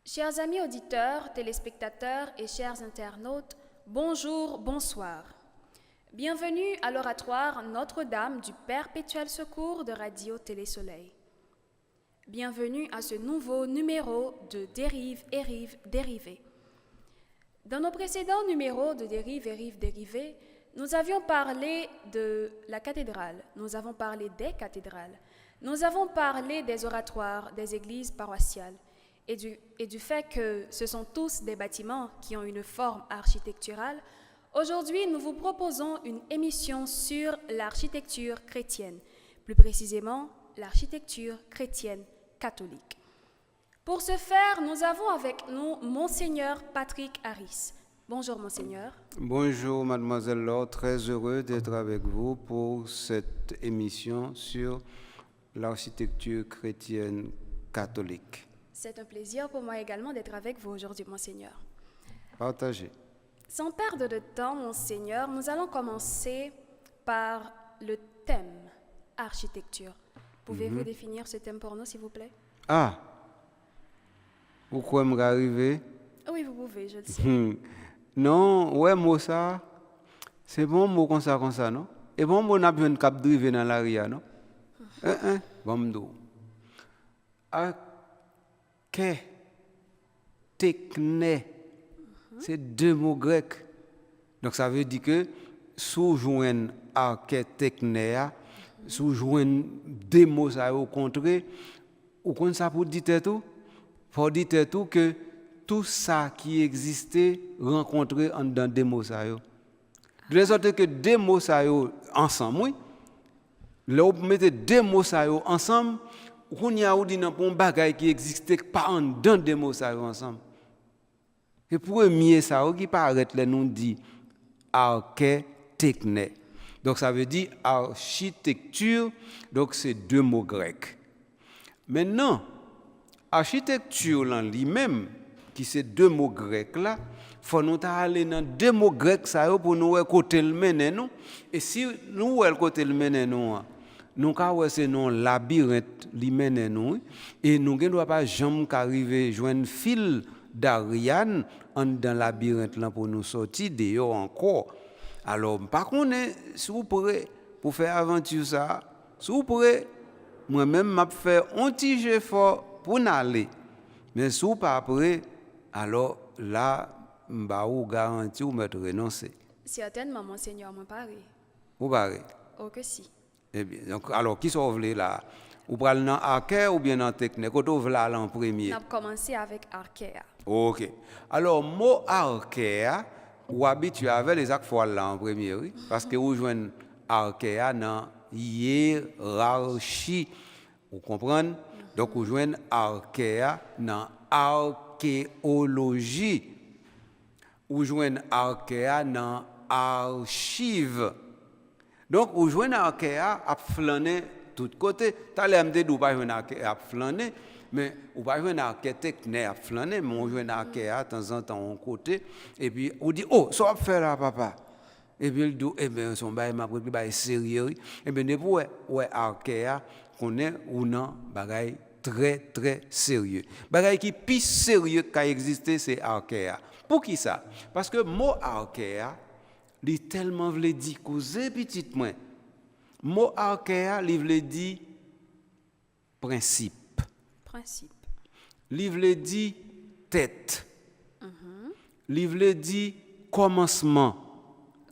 Chers amis auditeurs, téléspectateurs et chers internautes, bonjour, bonsoir. Bienvenue à l'oratoire Notre-Dame du Perpétuel Secours de Radio Télé-Soleil. Bienvenue à ce nouveau numéro de Dérive et Rive dérivées. Dans nos précédents numéros de Dérive et Rive dérivées, nous avions parlé de la cathédrale, nous avons parlé des cathédrales, nous avons parlé des oratoires, des églises paroissiales et du fait que ce sont tous des bâtiments qui ont une forme architecturale. Aujourd'hui, nous vous proposons une émission sur l'architecture chrétienne, plus précisément l'architecture chrétienne catholique. Pour ce faire, nous avons avec nous Monseigneur Patrick Harris. Bonjour Monseigneur. Bonjour Mademoiselle Laure, très heureux d'être avec vous pour cette émission sur l'architecture chrétienne catholique. C'est un plaisir pour moi également d'être avec vous aujourd'hui Monseigneur. Partagez. Sans perdre de temps, Monseigneur, nous allons commencer par le thème architecture. Pouvez-vous définir ce thème pour nous, s'il vous plaît? Ah, pourquoi m'arriver? Oui, vous pouvez, je le sais. Non, ouais, mot ça, c'est bon mot comme ça, non? Et bon mot n'a besoin de cap driver dans la ria, non? Bon m'dou. Arché, techné, c'est deux mots grecs. Donc ça veut dire que sous joint arché, techné, sous joint deux mots ça au contraire, ou comme ça pour dire tout, pour dire tout que tout ça qui existait rencontré en dans des mots ça yo. De sorte que deux mots ça yo ensemble, oui. Là vous mettez deux mots ça yo ensemble, on y a ou dit dans un bagage qui existait pas en dans des mots ça yo ensemble. Et premier ça qui paraît là nous dit architecte. Donc ça veut dire architecture, donc c'est deux mots grecs. Maintenant, architecture en lui-même, qui c'est deux mots grecs là, faut nous aller dans deux mots grecs ça pour nous côté le mener nous. Et si nous le côté le mener nous ka c'est non labyrinthe li mener nous et nous ne doit pas jamais arriver joindre fil d'Ariane dans labyrinthe là pour nous sortir dehors encore. Alors par contre si vous pourrez pour faire aventure ça, si vous pourrez moi-même m'a fait un petit effort pour n'aller. Mais si vous pas après, alors là, m'ba ou garantie ou mettre renoncer. Certainement, Monseigneur, mon pari. Ou barré. Oh que si. Eh bien, donc alors qui sont vle là? Ou pral dans arché ou bien dans technique? Quand vous là en premier. On a commencé avec archéa. OK. Alors mot arché ou habitué avec les actes fois là en premier, oui, parce que vous joignez arché dans hiérarchie. Vous comprenez? Donc, vous joignez archéa dans archéologie. Vous joignez archéa dans archive. Donc, vous joignez archéa à flâner tout côté. T'as l'air de dire pas joindre archéa à flâner, mais vous pas joindre architecte à flâner, mais vous joignez archéa de temps en temps en côté. Et puis, vous dit, oh, ça va faire là, papa. Et puis, il dit, eh bien, son bail m'a pris, bail sérieux. Et bien, depuis, ouais, archéa, qu'on est ou non, bagaille très très sérieux. Bagaille qui plus sérieux qu'a existé c'est archéa. Pour qui ça? Parce que mot archéa, il tellement veut dire causer petit moins. Mot archéa, il veut dire principe. Principe. Il veut dire tête. Il veut dire commencement.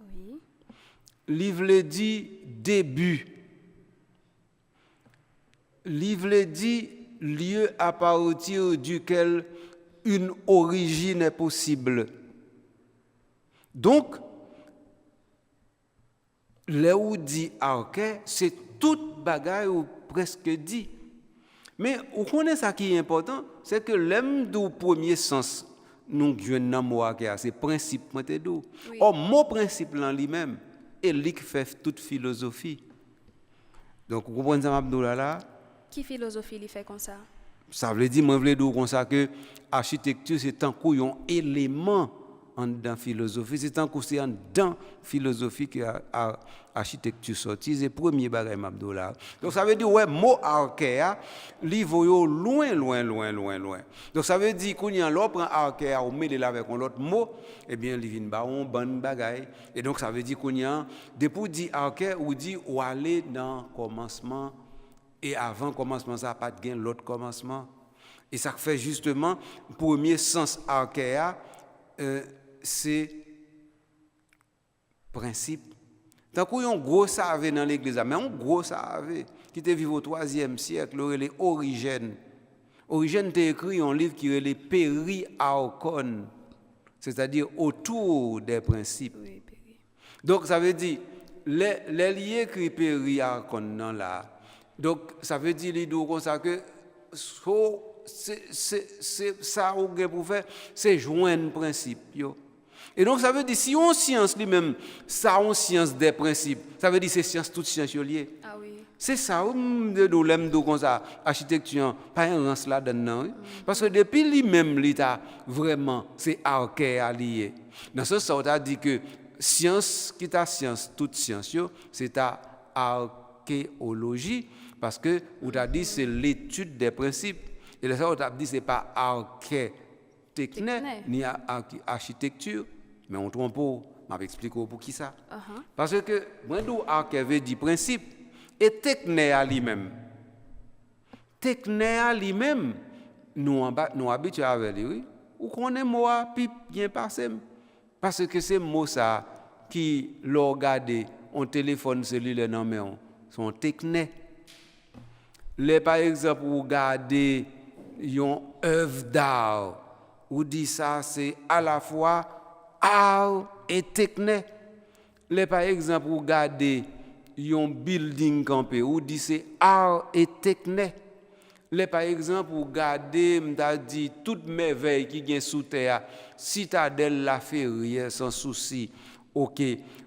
Oui. Il veut dire début. Livre dit lieu à partir duquel une origine est possible. Donc, là où dit arché, c'est toute bagaille ou presque dit. Mais vous connaissez ça qui est important, c'est que l'homme du premier sens, nous jouons dans le mot arché, c'est principe. Oui. Or, mot principe en lui-même, et lui qui fait toute philosophie. Donc, vous comprenez ça, Abdoula là? Qui philosophie il fait comme ça? Ça veut dire, moi, je veux dire comme ça que l'architecture, c'est un élément en dans philosophie, c'est tant que c'est en dans philosophie que l'architecture sortie, c'est le premier bagage m'abdoula. Donc ça veut dire ouais mot archéa, li voyo loin. Donc ça veut dire qu'on y a l'autre prend archéa ou met là avec un autre mot, eh bien li vinn ba on bon bagage. Et donc ça veut dire qu'on y a depuis dit archéa ou dit ou aller dans commencement et avant commencement ça pas de gain l'autre commencement. Et ça fait justement premier sens archéa c'est principe. Tant qu'on a un gros savait dans l'église, mais un gros savait qui était vivre au 3e siècle, les Origène. Origène a écrit un livre qui est les Périarchon, c'est-à-dire autour des principes. Oui, Donc ça veut dire les liés écrit Périarchon là. Donc ça veut dire les deux comme ça que c'est ça ou pour faire, c'est joindre principe yo. Et donc ça veut dire si on science lui-même, ça on science des principes. Ça veut dire c'est science toute science liée. Ah oui. C'est ça de l'aime comme ça architecture pas un rance là dedans parce que depuis lui-même l'état vraiment c'est archéa lié. Dans ce sens on a dit que science qui ta science toute science c'est ta archéologie parce que on a dit c'est l'étude des principes. Et là, ça, on a dit que ce n'est pas architecture ni architecture, mais on trompe, on m'explique pour qui ça. Parce que, moi, d'où arché veut dire principe, et techné à lui-même. Techné à lui-même, nous habitués avec lui, oui, ou qu'on est moi, puis bien passé. Parce que c'est mot ça qui l'ont regardé, on téléphone cellulaire dans mes mains, sont techné. Par exemple, vous regardez une œuvre d'art, ou dit ça, c'est à la fois art et technique. Par exemple, vous regardez un building campé, ou dit c'est art et technique. Par exemple, vous regardez, m'ta dit toute merveille qui vient sous terre, citadelle la ferrière sans souci, ok,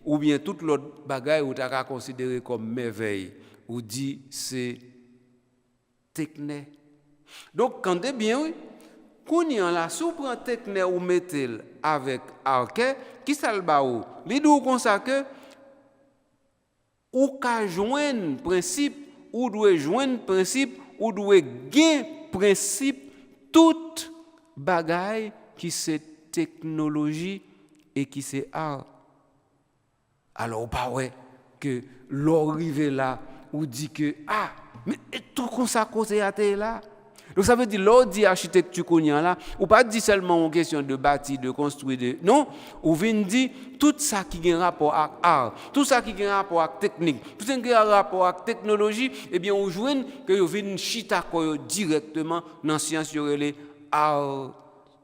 ou bien toute l'autre bagaille ou t'as considéré comme merveille, ou dit c'est technique. Donc, quand tu es bien, oui, quand on a la sous-prend technique ou mettez avec arché, qui ça le baou? L'idée comme ça que, ou qu'à joindre principe, ou doit joindre principe, ou doit gagner principe, toute bagaille qui c'est technologie et qui c'est art. Alors, pas ouais, que l'arrivée là, ou dit que, ah, mais tout comme ça, côté à là. Donc ça veut dire, l'on dit architecture qu'on y a là, ou pas dit seulement en question de bâtir, de construire, non, ou vient dire tout ça qui a un rapport avec art, tout ça qui a un rapport avec technique, tout ça qui a un rapport avec technologie, eh bien on joue que vous venez chita directement dans la science les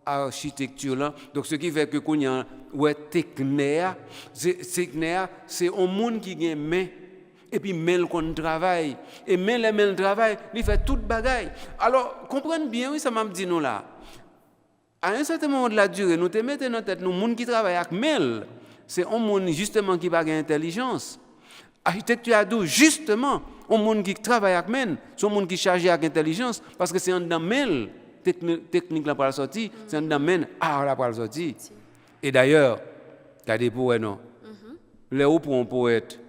architecture là. Donc ce qui fait que qu'on y a ouais technique, c'est un monde qui a main. Et puis, mail qu'on travaille. Et mail travail, il fait toute bagaille. Alors, comprenez bien, oui, ça m'a dit nous là. À un certain moment de la durée, nous te mettons dans la tête, nous, monde qui travaille avec mail, c'est un monde justement qui n'a pas d'intelligence. Architecture a dit justement, un monde qui travaille avec mail, c'est un monde qui est chargé avec intelligence, parce que c'est un dans mail, technique là pour la sortie, c'est un dans mail, art là pour la sortie. Et d'ailleurs, tu as des poètes, non? Les hauts pour un poète,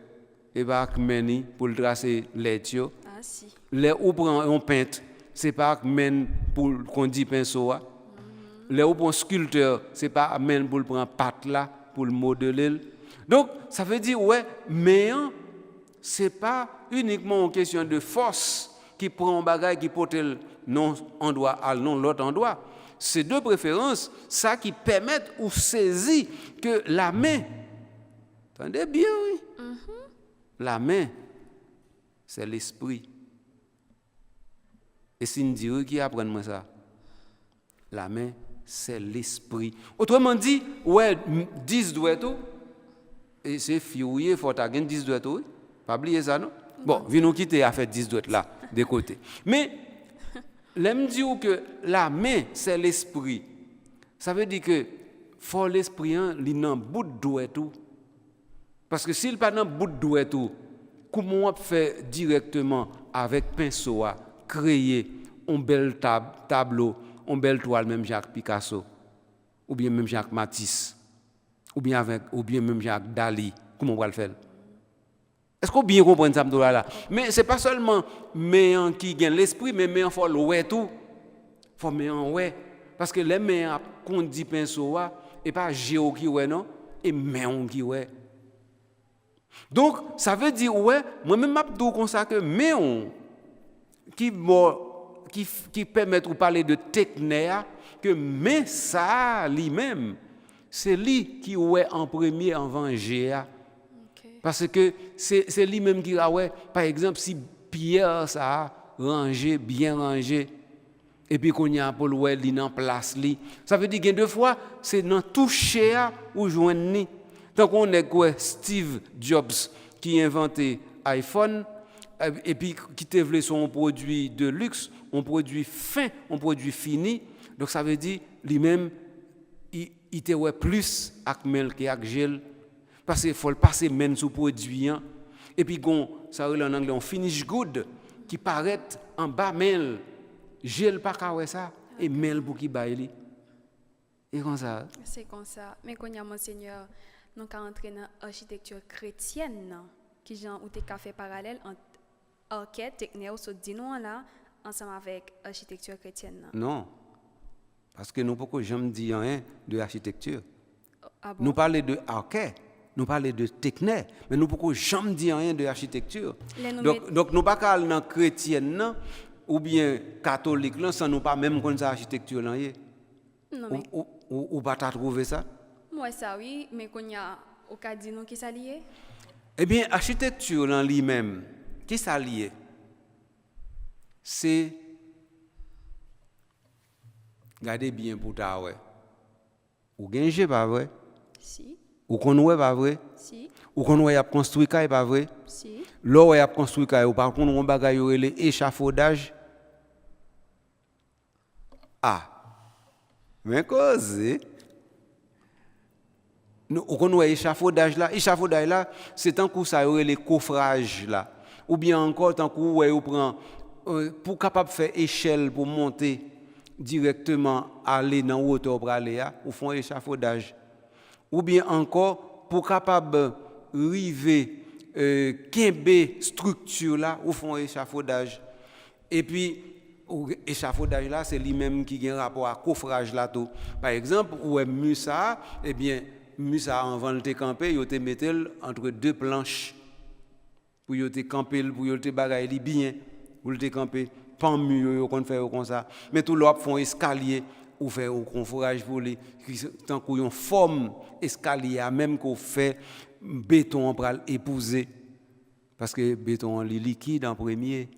et pas meni pour le tracer les tuyaux. Ah si. Les ou prend un peintre, c'est pas men pour qu'on dit pinceau. Les ou prend sculpteur, c'est pas men pour prendre pâte là pour le modeler. Donc ça veut dire ouais, mais c'est pas uniquement une question de force qui prend un bagage qui porte non endroit à non l'autre endroit. C'est deux préférences, ça qui permettent ou saisir que la main. Entendez bien oui. La main, c'est l'esprit. Et si nous disons qui apprend moi ça? La main, c'est l'esprit. Autrement dit, ouais, 10 doigts tout. Et c'est fouillé, il faut avoir 10 doigts tout. Pas oublier ça, non? Bon, viens nous quitter à faire 10 doigts là, de côté. Mais, l'aime dire que la main, c'est l'esprit. Ça veut dire que, faut l'esprit, il n'a bout de doigt tout. Parce que s'il pas dans bout de doigt tout, comment on fait directement avec pinceau à créer un bel tableau, un bel toile même Jacques Picasso ou bien même Jacques Matisse. ou bien même Jacques Dali, comment on va le faire? Est-ce qu'on bien comprendre ça là? Mais c'est pas seulement mais qui gagne l'esprit, mais faut le ouais tout. Faut mais ouais parce que les mains qu'on dit pinceau et pas géo qui ouais non et main qui ouais. Donc ça veut dire ouais, moi même m'a dit comme ça que main qui permettent de parler de technique que mais ça lui-même c'est lui qui ouais en premier en venger. Parce que c'est lui-même qui a ouais par exemple si pierre ça rangé bien rangé et puis qu'on y a pour ouais li en place li ça veut dire que deux fois c'est dans toucher ou joindre ni tant qu'on est quoi Steve Jobs qui a inventé iPhone et puis qui développe son produit de luxe, un produit fin, un produit fini. Donc ça veut dire lui-même il était ouais plus avec mel que avec gel parce qu'il faut le passer même sous produit et puis ça veut en anglais on finish good qui paraît en bas mel gel pas ka ouais ça et mel pour qui bailler et comme ça c'est comme ça mais quand y a monseigneur nous ka entrer dans architecture chrétienne qui genre ou t'es fait parallèle entre architecte technique so dit nous là ensemble avec architecture chrétienne. Non. Parce que nous pouvons jamais dire rien de l'architecture. Ah bon? Nous parlons de architecte, nous parlons de technique, mais nous pouvons jamais dire rien de l'architecture. Donc nous pas parler dans chrétienne ou bien catholique là sans nous pas même connaître l'architecture là. Non, ou pas trouver ça? Moi ça oui, mais qu'on y a au cas dit nous qui s'allier. Eh bien architecture là lui-même qui s'allie c'est gardez bien pour ta ouais. Ou gagner pas vrai? Si. Ou qu'on ouais pas vrai? Si. Ou qu'on ouais a construit caille pas vrai? Si. Là ouais a construit caille ou par contre on bagaille les échafaudage. Ah. Mais cause nous qu'on ouais échafaudage là, c'est tant que ça les coffrages là ou bien encore tant que ouais on prend pour capable faire échelle pour monter directement aller dans hauteur pour aller ou font échafaudage ou bien encore pour capable river kembe structure là ou font échafaudage et puis échafaudage là c'est lui-même qui a un rapport à coffrage là tout par exemple ou musa eh bien musa avant de camper il te mettait entre deux planches pour yo te camper pour yo te bagaille bien pour te camper pas mieux qu'on fait comme ça mais tout l'autre font escalier ou faire au confort pour les tant qu'on forme escalier même qu'on fait béton pour épouser parce que béton est liquide en premier.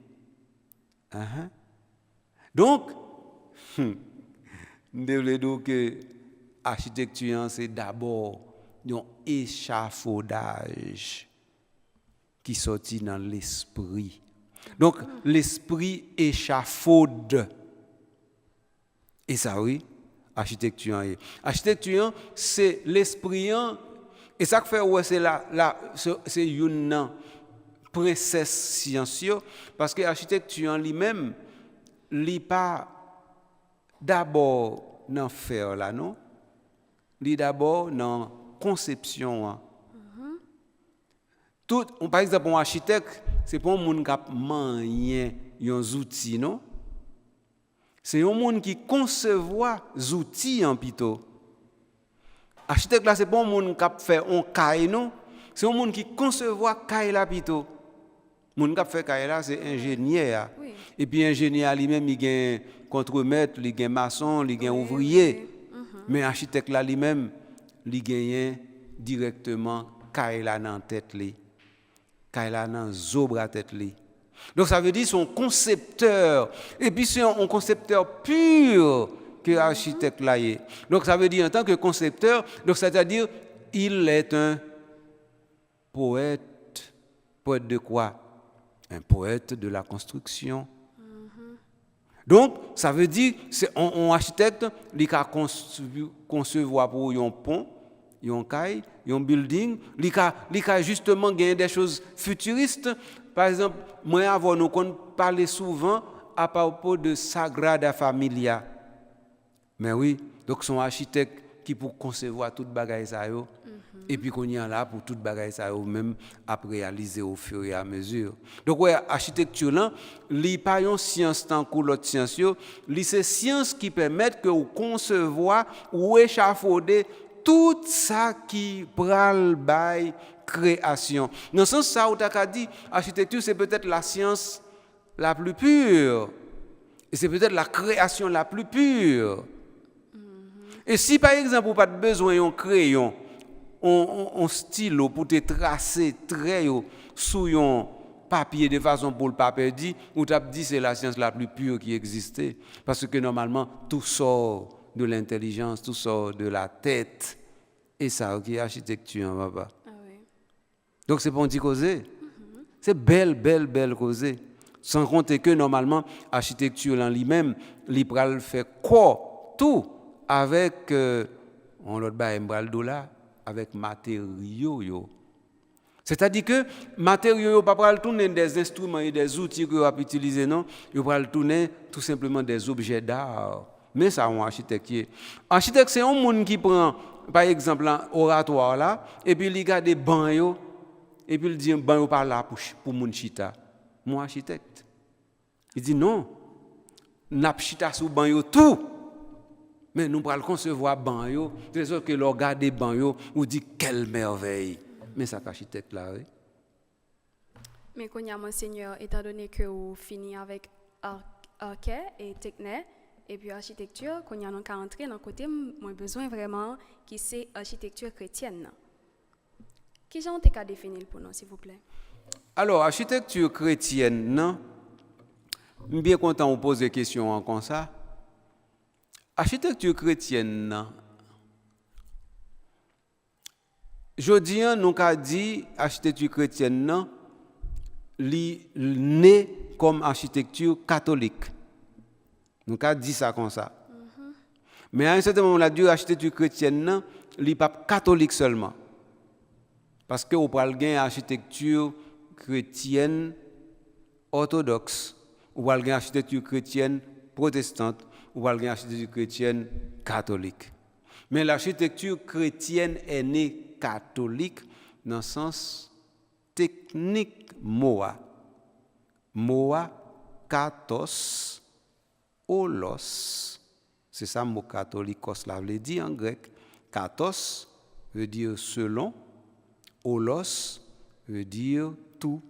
Donc nous devons dire que l'architecture c'est d'abord un échafaudage qui sortit dans l'esprit. Donc l'esprit échafaude. Et ça oui, architecture. Architecture c'est l'esprit et ça que fait ouais c'est une princesse scientieuse parce que l'architecture lui-même li pas d'abord dans faire là non. Li d'abord dans conception. Tout par exemple un architecte c'est pas un monde qui a manié un outil non. C'est un monde qui concevoir des outils en pito. Architecte là c'est pas un monde qui a fait un caille non, c'est un monde qui concevoir caille là pito. Monde qui a fait caille là c'est ingénieur. Oui. Et puis ingénieur lui-même il gagne contremaître, il gagne maçon, il gagne ouvrier. Mais architecte là lui-même il gagne directement caille là dans tête li. Caille là dans zobra tête li. Donc ça veut dire son concepteur et puis c'est un concepteur pur que l'architecte là est. Donc ça veut dire en tant que concepteur, donc c'est-à-dire il est un poète. Poète de quoi? Un poète de la construction. Donc ça veut dire c'est un architecte il a concevoir pour un pont, un caille, un building, il a justement gagné des choses futuristes. Par exemple, moi avant nous parler souvent à propos de Sagrada Familia. Mais oui, donc son architecte qui pour concevoir toute bagaille ça yo. Et puis qu'on y a là pour toute bagaille ça ou même à réaliser au fur et à mesure. Donc ouais, architecture là, li pas une science tant que l'autre science yo, li c'est science qui permet que vous concevoir ou échafauder tout ça qui pral bail création. Dans ce sens ça ou t'a dit architecture c'est peut-être la science la plus pure. Et c'est peut-être la création la plus pure. Et si par exemple vous pas besoin d'un crayon, un stylo pour te tracer trait sur un papier de façon pour le pas perdu, ou t'as dit c'est la science la plus pure qui existait parce que normalement tout sort de l'intelligence, tout sort de la tête et ça qui est architecture papa. Ah oui. Donc c'est pour dire causer. C'est belle causer. Sans compter que normalement architecture en lui-même, il pral fait quoi tout avec on l'autre bail $, avec matériaux yo. C'est-à-dire que matériaux yo pas pral tourner des instruments et des outils que on utiliser non, yo pral tourner tout simplement des objets d'art. Mais ça un architecte. Architecte c'est un monde qui prend par exemple un oratoire là et puis il regarde des bancs yo et puis il dit banc yo par là pour moun chita. Mon architecte. Il dit non. N'a chita sous banc yo tout. Mais nous allons concevoir ban yo, de sorte que l'on regarde ban yo, ou dit quelle merveille. Mais ça architecte là, oui. Mais quand y a monseigneur, étant donné que vous finissez avec arc et technique et puis architecture, quand y a un cas entrer dans côté, moi besoin vraiment qui c'est architecture chrétienne. Qui j'en t'ai définir pour nous s'il vous plaît? Alors architecture chrétienne, non. Je suis bien content de vous poser des questions comme ça. Architecture chrétienne, je dis, nous avons dit architecture chrétienne, li né comme architecture catholique. Nous avons dit ça comme ça. Mais à un certain moment, on a dit architecture chrétienne, li pas catholique seulement. Parce que vous parlez architecture chrétienne orthodoxe, ou parlez architecture chrétienne protestante, ou parlez architecture chrétienne catholique. Mais l'architecture chrétienne est née catholique dans le sens technique moa. Moa, kathos, olos. C'est ça le mot catholicos là veut dire en grec. Kathos veut dire selon, olos veut dire tout.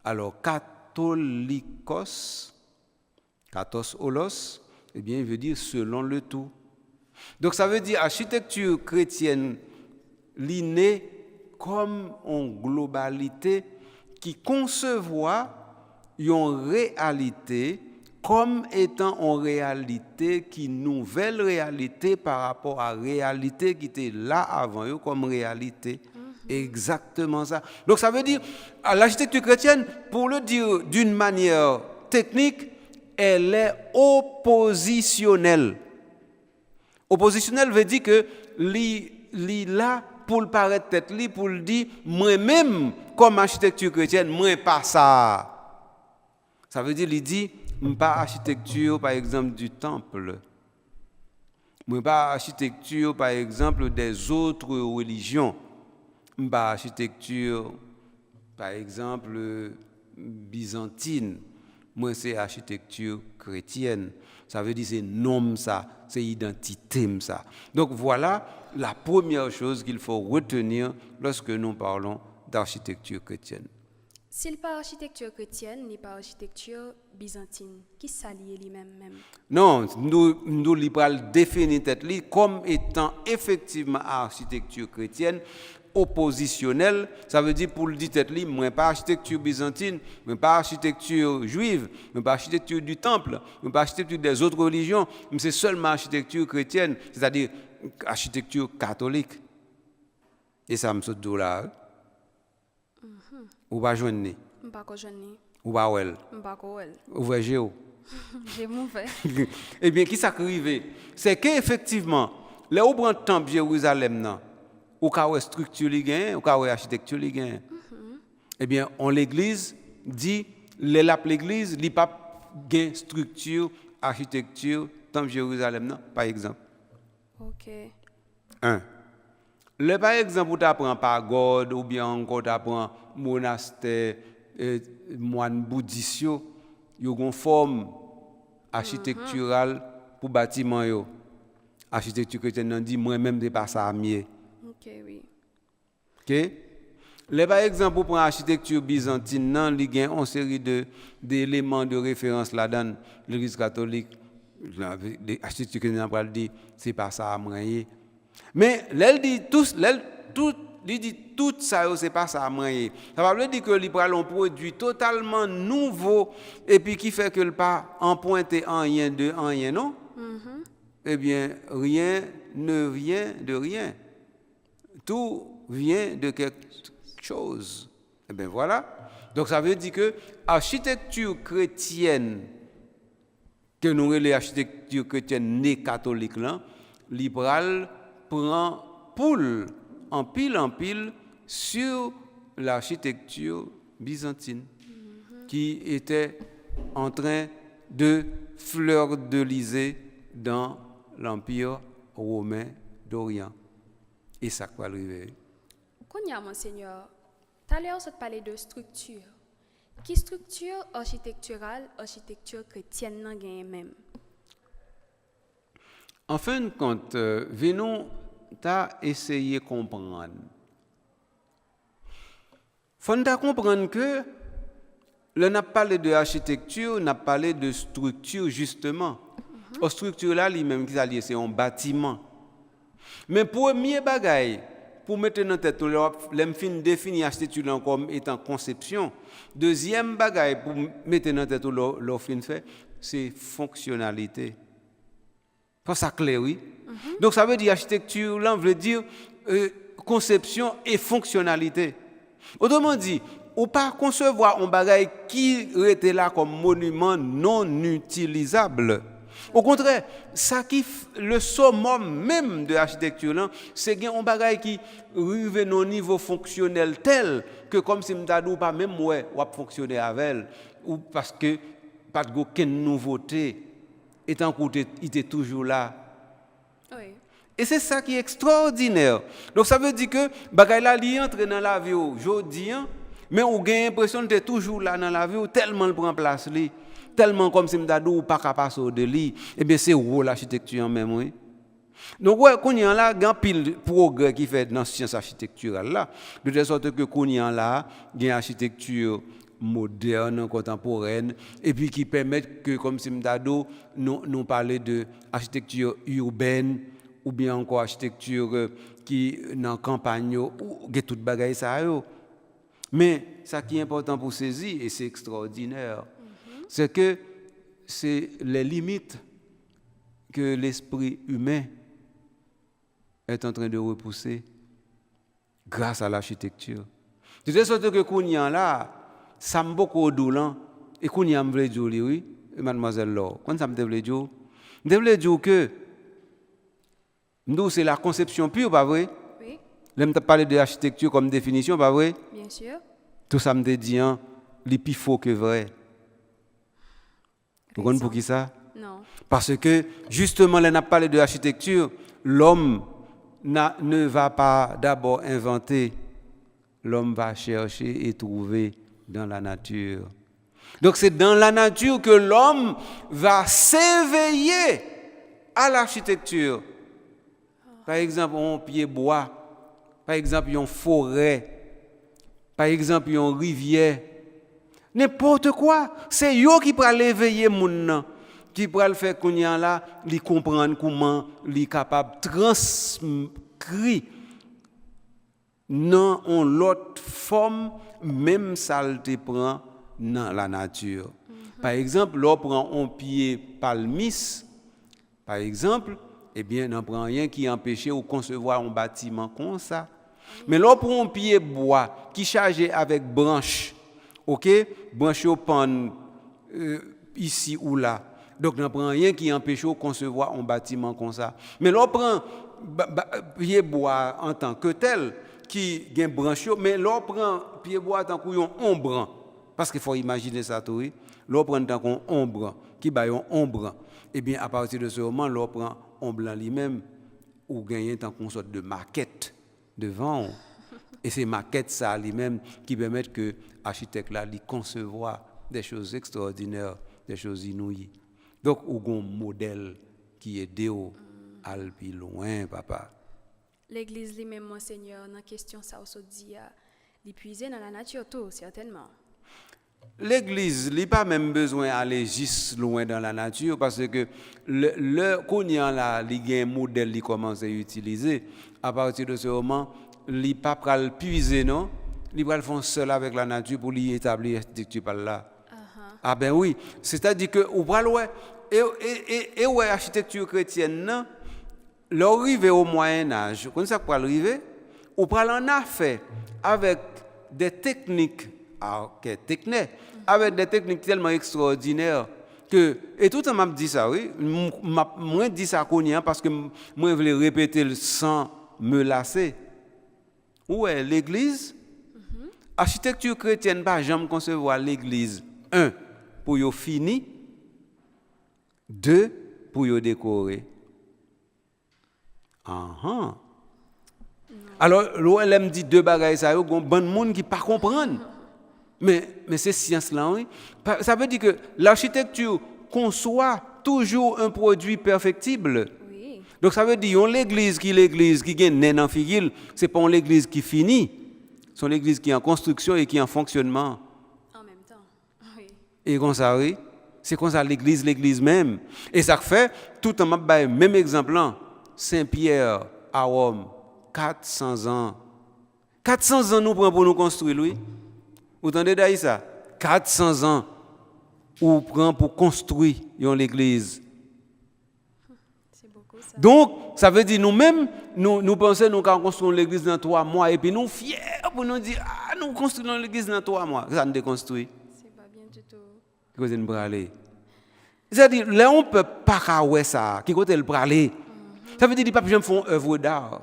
Alors catholicos, kathos olos, eh bien, il veut dire selon le tout. Donc, ça veut dire architecture chrétienne, l'inné comme une globalité qui concevoir une réalité comme étant une réalité qui nouvelle réalité par rapport à la réalité qui était là avant comme réalité. Exactement ça. Donc, ça veut dire l'architecture chrétienne, pour le dire d'une manière technique, elle est oppositionnelle. Oppositionnelle veut dire que li là pour le paraître tête li pour le dire moi-même comme architecture chrétienne moi pas ça. Ça veut dire il dit pas architecture par exemple du temple. Moi pas architecture par exemple des autres religions. Pas architecture par exemple byzantine. Moi, c'est architecture chrétienne. Ça veut dire c'est nom ça, c'est identité ça. Donc voilà la première chose qu'il faut retenir lorsque nous parlons d'architecture chrétienne. S'il pas architecture chrétienne, ni pas architecture byzantine, qui s'allie lui-même même? Non, nous libérales définir tête comme étant effectivement architecture chrétienne oppositionnelle, ça veut dire pour le dire tête moi pas architecture byzantine, moi pas architecture juive, moi pas architecture du temple, moi pas architecture des autres religions, mais c'est seulement architecture chrétienne, c'est-à-dire architecture catholique. Et ça me saute là. Ou pas joindre. Pas ko joindre. Ou pas wel. Pas ko wel. Ou vrai géo. J'ai mauvais. Eh bien qui ça arrive? C'est qu'effectivement, là où prend temple Jérusalem là, ou ka structure li gen, ou ka architecture li gen. Eh bien, on l'église dit l'église li pas gen structure, architecture temple Jérusalem non, par exemple. OK. 1. par exemple, tu apprends pagode ou bien encore tu apprends monastère, moine bouddhiste, ils ont une forme architecturale pour bâtiment yo. Architecture chrétienne dit moi-même c'est pas ça mieux. OK, oui. OK? Par exemple, pour prendre l'architecture byzantine, il y a une série d'éléments de référence là-dedans. L'Église catholique, l'architecture chrétienne dit c'est pas ça moyen. Mais elle dit tout ça c'est pas ça moyen. Ça veut dire que il prend un produit totalement nouveau et puis qui fait que le pas empointé en rien de rien non? Eh bien, rien ne vient de rien. Tout vient de quelque chose. Eh bien, voilà. Donc, ça veut dire que l'architecture chrétienne, que nous appelons l'architecture chrétienne née catholique, libéral prend poule en pile sur l'architecture byzantine, qui était en train de fleur-de-lysée dans l'Empire romain d'Orient. Et ça va arriver. Konya, monseigneur, tout à l'heure, vous parlé de structure. Qui structure architecturale, architecture chrétienne, n'a gagne même? En fin de compte, venons t'as essayé de comprendre. Faut comprendre que là, n'a parlé de architecture, n'a parlé de structure justement. La structure là, lui-même, c'est un bâtiment. Mais premier bagaille, pour mettre dans tête, l'emfin définir l'architecture comme étant conception. Deuxième bagaille, pour mettre dans tête, l'offre fait, c'est fonctionnalité. Faut ça clair, oui. Donc ça veut dire architecture, là, veut dire conception et fonctionnalité. Autrement dit, ou pas concevoir un bagaille qui était là comme monument non utilisable. Au contraire, ça qui le summum même de l'architecture, c'est un bagage qui arrive au niveau fonctionnel tel que comme si m'dadou pas même ouais, ou fonctionner avec elle ou parce que pas de aucune nouveauté étant qu'il était toujours là. Oui. Et c'est ça qui est extraordinaire. Donc ça veut dire que bagay là li entre dans la vie aujourd'hui, mais on a l'impression d'être toujours là dans la vie tellement le prend place li. Tellement comme si m'dadou ou pas capable de lui, eh bien c'est où l'architecture même oui. Donc ouais qu'on y a là grand pile progrès qui fait dans science architecturale là, de telle sorte que qu'on y a là, une architecture moderne, contemporaine et puis qui permettent que comme si m'dadou nous parler de architecture urbaine ou bien encore architecture qui dans campagne ou tout bagaille ça yo. Mais ça qui est important pour saisir et c'est extraordinaire. C'est que c'est les limites que l'esprit humain est en train de repousser grâce à l'architecture. De telle sorte que Kounia là, ça m'a beaucoup doulant et Kounia me veut dire oui, mademoiselle Laure. Quand ça me veut dire, je veux dire que nous c'est la conception pure, pas vrai? Oui. Là me parler de l'architecture comme définition, pas vrai? Bien sûr. Tout ça me dit les plus faux que vrai. Vous comprenez pour qui ça? Non. Parce que justement, là, on a parlé de l'architecture, l'homme ne va pas d'abord inventer, l'homme va chercher et trouver dans la nature. Donc c'est dans la nature que l'homme va s'éveiller à l'architecture. Par exemple, un pied bois, par exemple, une forêt, par exemple, une rivière. N'importe quoi, c'est eux qui pourra l'éveiller moun qui pourra le faire qu'on y a là, li comprendre comment li capable transcrire dans une autre forme même ça le prend dans la nature. Par exemple, l'on prend un pied palmis, par exemple, eh bien, n'en prend rien qui empêche de concevoir un bâtiment comme ça. Mais l'on prend un pied bois qui est chargé avec branches. OK, branche au pan ici ou là. Donc on prend rien qui empêche de concevoir un bâtiment comme ça. Mais l'on prend pied bois en tant que tel qui gain branche, mais l'on prend pied bois en tant qu'un ombre parce qu'il faut imaginer ça tout oui. L'on prend en tant qu'un ombre qui ba un ombre. Et bien à partir de ce moment l'on prend ombre lui-même ou gagner tant qu'on sorte de maquette devant. Et c'est maquette ça lui-même qui permettent que l'architecte là lui concevoir des choses extraordinaires, des choses inouïes. Donc, il y a un modèle qui est déo à plus loin, papa. L'église lui-même, monseigneur, dans la question, ça aussi dit, l'épuiser dans la nature, tout, certainement. L'église n'a pas même besoin d'aller juste loin dans la nature parce que le Kounian là, il y a un modèle qui commence à utiliser. À partir de ce moment, il ne va pas le puiser, non? Il va le faire seul avec la nature pour lui établir l'architecture par là. Ah ben oui, c'est-à-dire que ou pas loin et ouais architecture chrétienne non, l'arrivée au Moyen Âge, quand ça peut arriver, ou pas en affaire avec des techniques avec des techniques tellement extraordinaires que et tout le monde m'a dit ça oui, moi dit ça connait parce que moi je voulais répéter sans me lasser. Ouais, l'église architecture chrétienne pas jamais concevoir l'église 1 pour yo fini, 2 pour yo décorer. Alors l'OLM dit deux bagages ça yo gon bon monde qui pas comprendre. Mais c'est science là oui. Ça veut dire que l'architecture conçoit toujours un produit perfectible. Oui. Donc ça veut dire l'église qui gagne nain en figil, c'est pas l'église qui finit. C'est l'église qui est en construction et qui est en fonctionnement. En même temps. Oui. Et comme ça, oui, c'est comme ça l'église même. Et ça fait, tout en même exemple, là, Saint-Pierre à Rome, 400 ans. 400 ans nous prenons pour nous construire, oui. Vous entendez d'ailleurs ça? 400 ans nous prenons pour construire l'église. C'est beaucoup ça. Donc, ça veut dire nous-mêmes, nous pensons nous construisons l'église dans 3 mois et puis nous fiers pour nous dire, nous construisons l'église dans 3 mois. Ça nous déconstruit. C'est pas bien du tout. Qui côté nous aller? C'est-à-dire, là, on ne peut pas voir ça. Qui côté le aller? Ça veut dire que les papes font œuvre d'art.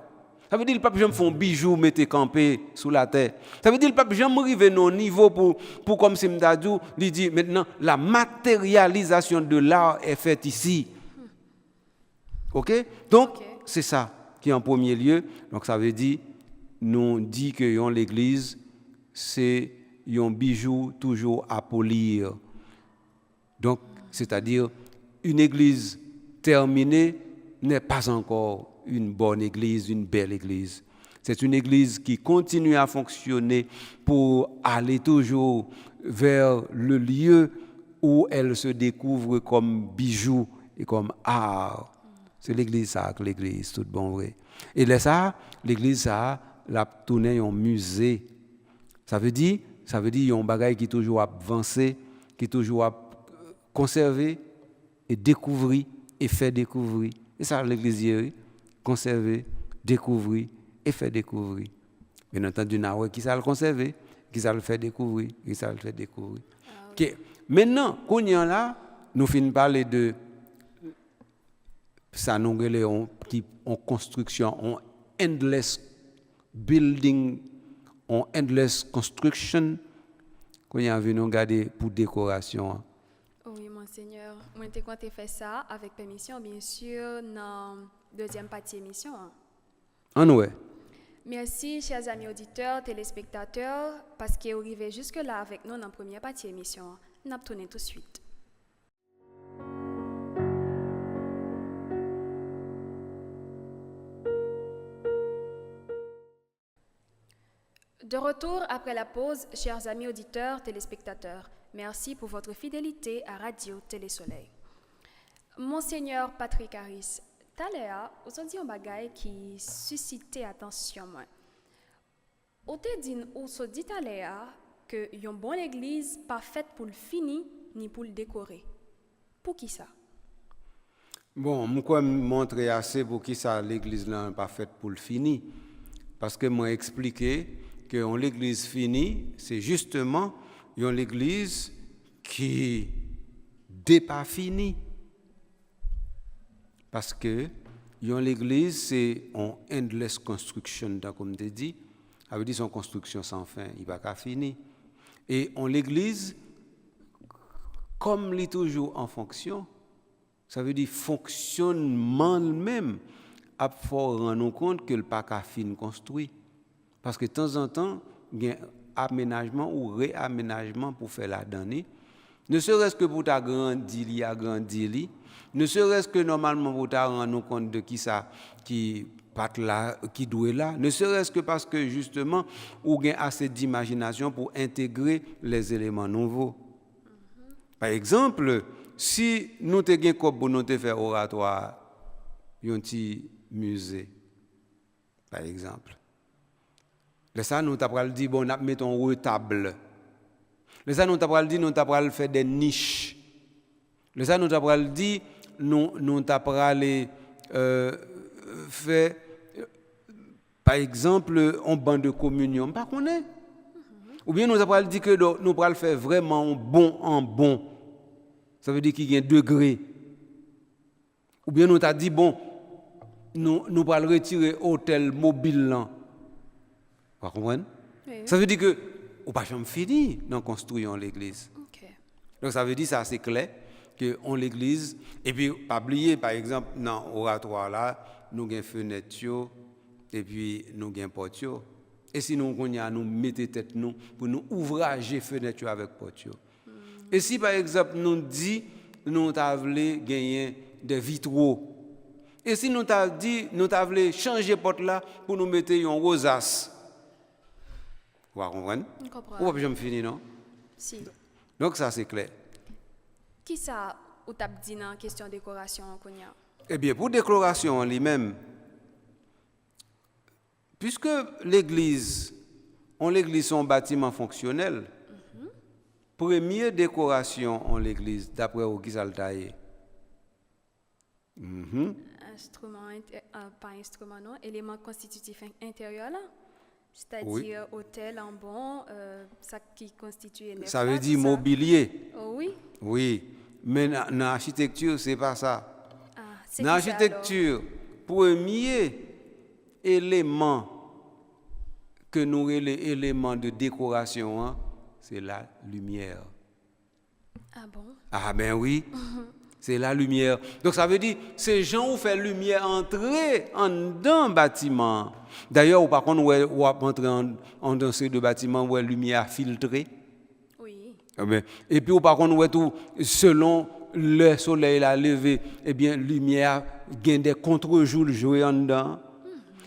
Ça veut dire que les papes font bijoux, mettez campé sous la terre. Ça veut dire que les papes arrivent à un niveau pour comme si Mdadou lui dit maintenant, la matérialisation de l'art est faite ici. OK? Donc, c'est ça qui est en premier lieu. Donc, ça veut dire, nous dit que l'église, c'est un bijou toujours à polir. Donc, c'est-à-dire, une église terminée n'est pas encore une bonne église, une belle église. C'est une église qui continue à fonctionner pour aller toujours vers le lieu où elle se découvre comme bijou et comme art. C'est l'église ça, l'église, tout bon vrai. Et là ça, l'église ça, la tourner en musée. Ça veut dire il y a un bagage qui est toujours avancé, qui est toujours conservé et découvrir et faire découvrir. Et ça l'église conserver, découvrir et faire découvrir. Bien entendu, qui ça le conserver, qui ça le fait découvrir, qui ça le fait découvrir. Okay. Maintenant, quand on là, nous finissons parler de ça nous en construction, en endless building, en endless construction, qu'on y a vu nous regarder pour décoration. Oui, monseigneur. Moi, je compte faire ça avec permission, bien sûr, dans la deuxième partie de l'émission. En ouais. Merci, chers amis auditeurs, téléspectateurs, parce que vous arrivez jusque-là avec nous dans la première partie de l'émission. Nous allons tourner tout de suite. De retour après la pause, chers amis auditeurs, téléspectateurs, merci pour votre fidélité à Radio Télé-Soleil. Monseigneur Patrick Harris, Taléa, vous avez dit un bagage qui suscitait attention. Vous avez dit Taléa que une bonne église pas faite pour le fini ni pour le décorer. Pour qui ça? Bon, je vais montrer assez pour qui ça l'église n'est pas faite pour le fini. Parce que moi expliqué que l'église finie, c'est justement une église qui n'est pas finie. Parce que l'église, c'est une endless construction, comme tu dis. Ça veut dire son construction sans fin, il va pas finir. Et l'église, comme elle est toujours en fonction, ça veut dire fonctionnement même, il faut rendre compte que le pas qu'à fin construit. Parce que de temps en temps, il y a aménagement ou réaménagement pour faire la donnée. Ne serait-ce que pour agrandir, ne serait-ce que normalement pour rendre compte de qui ça, qui pas là, qui doit là, ne serait-ce que parce que justement, ou gain assez d'imagination pour intégrer les éléments nouveaux. Par exemple, si nous te gain comme pour nous te faire oratoire, un petit musée, par exemple. Là ça nous t'a pral dit bon, n'a mettons retable. Là ça nous t'a pral dit nous t'a pral faire des niches. Là ça nous t'a pral dit nous t'a pral faire par exemple un banc de communion, pas connaît. Ou bien nous t'a pral dit que nous pral faire vraiment bon en bon. Ça veut dire qu'il y a un degré. Ou bien nous t'a dit bon nous pral retirer hôtel mobile là. Vous comprenez? Oui. Ça veut dire que on pas jamais fini dans construire l'église. Okay. Donc ça veut dire ça c'est clair que on l'église et puis pas oublier par exemple dans oratoire là nous gain fenêtre et puis nous gain porte et si nous nous mettez tête nous pour nous ouvrager fenêtre avec porte. Et si par exemple nous dit nous t'a voulu gagner des vitraux et si nous t'a dit nous t'a voulu changer porte là pour nous mettre une rosace. Vous comprenez? Ou pas jamais fini non? Si. Donc ça c'est clair. Qui ça ou t'a dit dans question décoration konya? Eh bien pour décoration en lui-même puisque l'église son bâtiment fonctionnel. Première décoration en l'église d'après qui ça le taillé? Instrument pas instrument non, élément constitutif intérieur là. C'est-à-dire oui. Hôtel en bon, ça qui constitue une ça veut dire mobilier. Oh, oui. Oui, mais dans l'architecture, c'est pas ça. Ah, dans l'architecture, premier élément que nous avons les éléments de décoration, hein, c'est la lumière. Ah bon? Ah ben oui. C'est la lumière. Donc ça veut dire, ces gens où fait lumière entrer en dans bâtiment. D'ailleurs, ou par contre, ou entrer en dans ces deux bâtiments où la lumière filtrée. Oui. Et puis, ou par contre, où tout selon le soleil la levé, eh bien, lumière gagne des contre-jours jouer en dedans.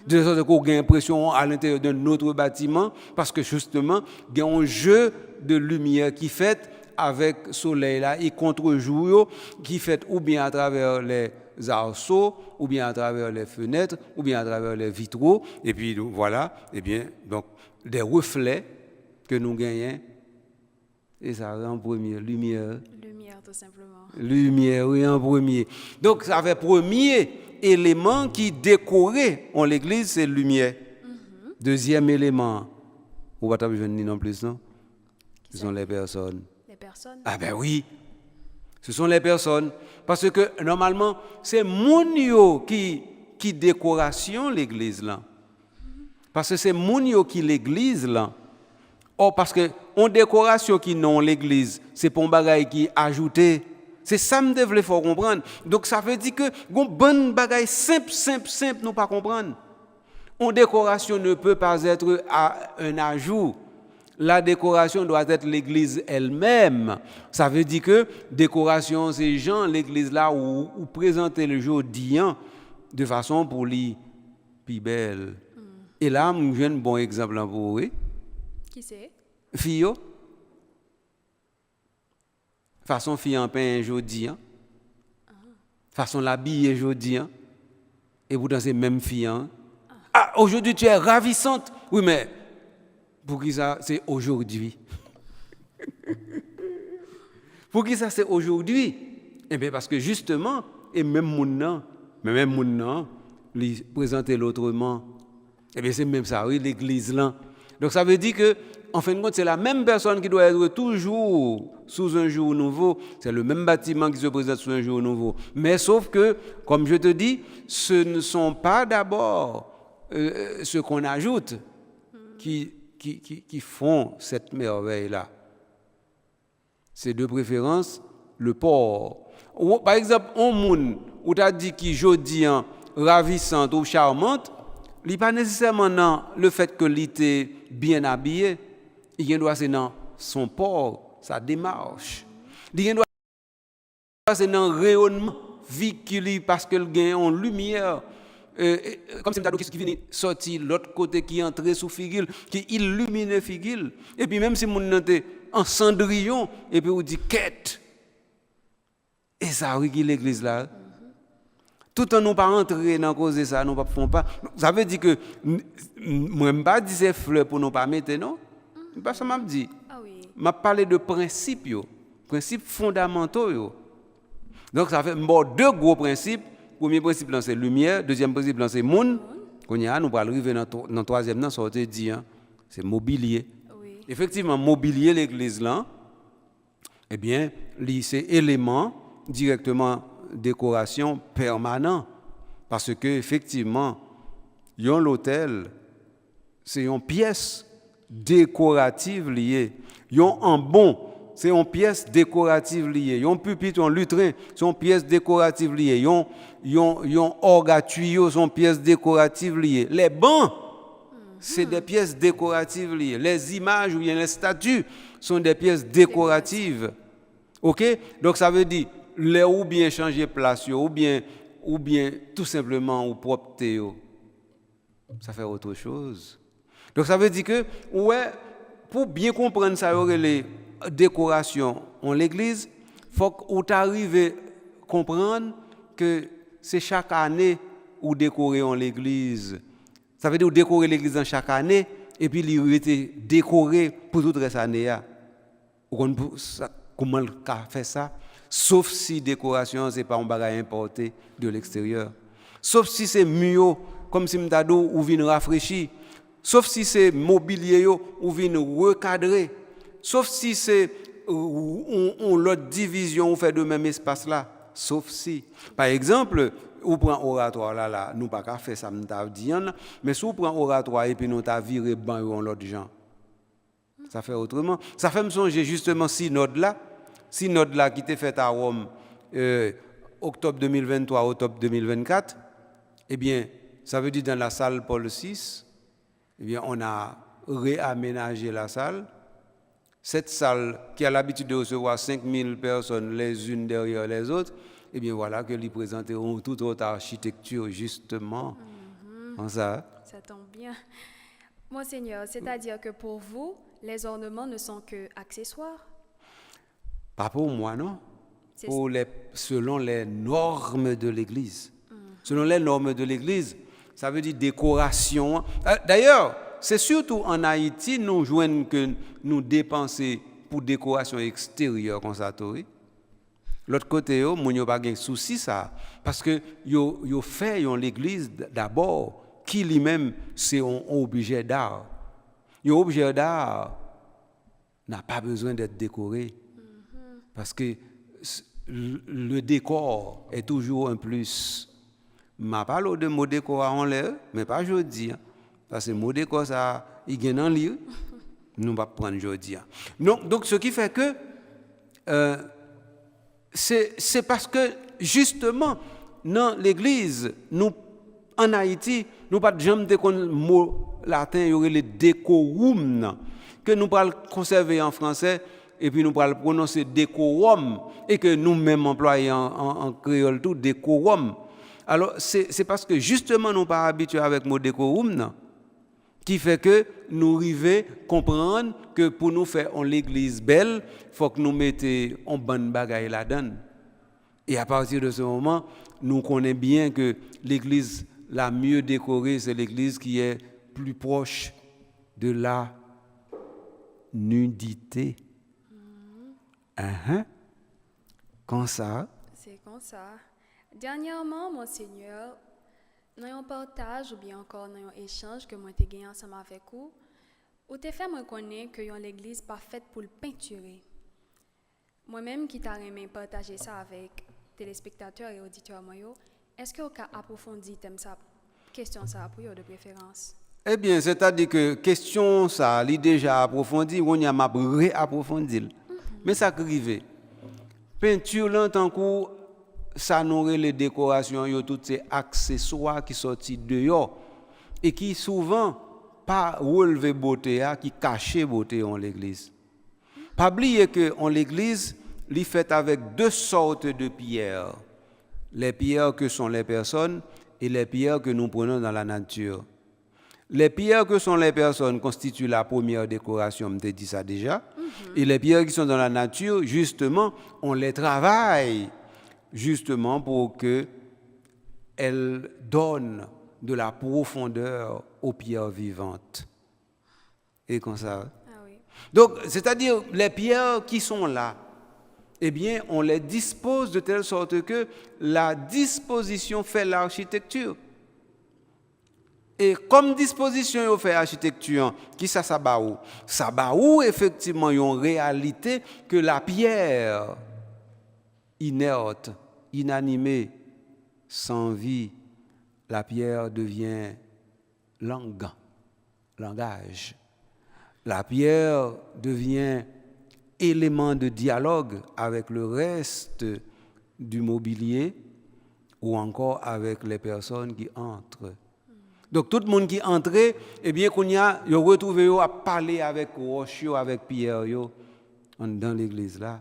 De sorte qu'on a l'impression à l'intérieur d'un autre bâtiment, parce que justement, il y a un jeu de lumière qui fait avec soleil là et contre-jour qui fait ou bien à travers les arceaux ou bien à travers les fenêtres ou bien à travers les vitraux et puis voilà et bien donc des reflets que nous gagnons et ça en premier lumière tout simplement lumière oui en premier donc ça fait premier élément qui décorait en l'église c'est lumière. Deuxième élément on va pas besoin de non plus non ce sont les personnes. Ah ben oui, ce sont les personnes. Parce que normalement, c'est moun qui décoration l'église là. Parce que c'est moun qui l'église là. Or parce que on décoration qui non l'église, c'est pour un bagage qui ajouté. C'est ça me devait faut comprendre. Donc ça veut dire que gon bonne bagage simple nous pas comprendre. On décoration ne peut pas être un ajout. La décoration doit être l'église elle-même. Ça veut dire que décoration, c'est gens, l'église là où présenter le jour d'hier de façon pour lui plus belle. Et là, j'ai un bon exemple pour vous. Qui c'est? Fille. Façon fille en pain aujourd'hui. Façon l'habiller aujourd'hui. Et vous dansez même fille. Ah, aujourd'hui tu es ravissante. Oui, mais pour qui ça, c'est aujourd'hui. Pour qui ça, c'est aujourd'hui. Eh bien, parce que justement, et même mon nom, lui présenter l'autrement. Eh bien, c'est même ça, oui, l'église là. Donc, ça veut dire que, en fin de compte, c'est la même personne qui doit être toujours sous un jour nouveau. C'est le même bâtiment qui se présente sous un jour nouveau. Mais sauf que, comme je te dis, ce ne sont pas d'abord ce qu'on ajoute qui font cette merveille-là. C'est de préférence le port. Par exemple, un monde où tu as dit qui jodi ravissante ou charmante, il n'est pas nécessairement dans le fait que il était bien habillé, il doit c'est dans son port, sa démarche. Il doit c'est dans le rayonnement véhicule parce qu'il gagne en lumière. Comme c'est un qui vient sortir l'autre côté qui entre sous figure, qui illumine figure. Et puis même si mon était en cendrillon, et puis on dit quête. Et ça régule l'église là. Tout en nous pas entrer dans cause de ça, nous pas font pas. Ça veut dire que moi pas dire c'est fleurs pour nous pas mettre non. Pas ça m'a dit. Ah oui. M'a parlé de principes principes fondamentaux yo. Donc ça fait deux gros principes. Premier principe c'est lumière, deuxième principe c'est monde. Qu'on y a nous va arriver dans troisième dans sorte dit c'est mobilier. Oui. Effectivement mobilier l'église là. Eh bien, c'est élément directement décoration permanent parce que effectivement l'hôtel c'est une pièce décorative liée en bon c'est une pièce décorative liée un pupitre en lutrin c'est une pièce décorative liée un orgue à tuyau c'est une pièce décorative liée les bancs c'est des pièces décoratives liées les images ou bien les statues sont des pièces décoratives. OK? Donc ça veut dire les ou bien changer place ou bien tout simplement ou propter ça fait autre chose. Donc ça veut dire que ouais pour bien comprendre ça les décorations en l'église, faut que tu arrives à comprendre que c'est chaque année ou décorer en l'église. Ça veut dire décorer l'église en chaque année et puis il était décoré pour toute cette année. Comment le cas fait ça? Sauf si décoration c'est pas un bagage importé de l'extérieur. Sauf si c'est mieux comme si m'tado ou vient rafraîchir. Sauf si c'est mobilier ou vient recadrer. Sauf si c'est on l'autre division ou fait de même espace là. Sauf si par exemple ou prend oratoire là nous pas faire ça m'ta dit mais si on prend oratoire et puis nous t'a viré ban en l'autre gens. Ça fait autrement. Ça fait me songer justement synode là qui était fait à Rome octobre 2023 octobre 2024 eh bien ça veut dire dans la salle Paul VI eh bien on a réaménagé la salle. Cette salle qui a l'habitude de recevoir 5000 personnes les unes derrière les autres eh bien voilà que lui présenter une toute autre architecture justement. Ça tombe bien. Monseigneur, c'est-à-dire que pour vous les ornements ne sont que accessoires? Pas pour moi, non. Selon les normes de l'Église. Selon les normes de l'Église, ça veut dire décoration. D'ailleurs, c'est surtout en Haïti, nous joignons que nous dépensons pour décoration extérieure comme ça. L'autre côté, nous n'avons pas de souci ça. Parce que nous faisons l'Église d'abord, qui lui-même, c'est un objet d'art. Un objet d'art n'a pas besoin d'être décoré. Parce que le décor est toujours un plus. Je parle de mot décor en l'air, mais pas aujourd'hui. Parce que le mot décor, ça, il y a un livre. Nous ne pas prendre aujourd'hui. Donc, ce qui fait que c'est parce que, justement, dans l'Église, nous, en Haïti, nous pas jamais de mot latin, il y aurait le décorum, que nous parlons conserver en français, et puis nous parlons prononcer décorum, et que nous-mêmes employons en créole tout, décorum. Alors, c'est parce que justement, nous ne sommes pas habitués avec le mot décorum, qui fait que nous arrivons à comprendre que pour nous faire l'église belle, il faut que nous mettions en bonne bagaille là-dedans. Et à partir de ce moment, nous connaissons bien que l'église la mieux décorée, c'est l'église qui est plus proche de la nudité. Comme ça. C'est comme ça. Dernièrement, Monseigneur, dans un partage ou bien encore dans un échange que moi j'ai gagné ensemble avec vous, ou t'es fait me connaître que l'église pas faite pour le peinturer. Moi-même qui t'a aimé partager ça avec téléspectateurs et auditeurs moyo, est-ce que vous avez approfondi ça, question ça pour eux de préférence? Eh bien, c'est-à-dire que question ça, elle est déjà approfondie, on y a réapprofondi. Mais ça arrive. Peinture longtemps que ça nourrit les décorations, yo toutes ces accessoires qui sortent dehors. et qui souvent pas relevé beauté qui caché beauté en l'église. Pas oublier que en l'église, il fait avec deux sortes de pierres. Les pierres que sont les personnes et les pierres que nous prenons dans la nature. Les pierres que sont les personnes constituent la première décoration, je t'ai dit ça déjà. Et les pierres qui sont dans la nature, justement, on les travaille justement pour que elles donnent de la profondeur aux pierres vivantes. Et comme ça. Ah oui. Donc, c'est-à-dire, les pierres qui sont là, eh bien, on les dispose de telle sorte que la disposition fait l'architecture. Et comme disposition fait l'architecture, qui ça baou? Ça baou effectivement une réalité que la pierre inerte, inanimée, sans vie, la pierre devient langage. La pierre devient élément de dialogue avec le reste du mobilier ou encore avec les personnes qui entrent. Donc tout le monde qui entre, eh bien qu'on y a retrouvé à parler avec roche, avec pierre dans l'église là.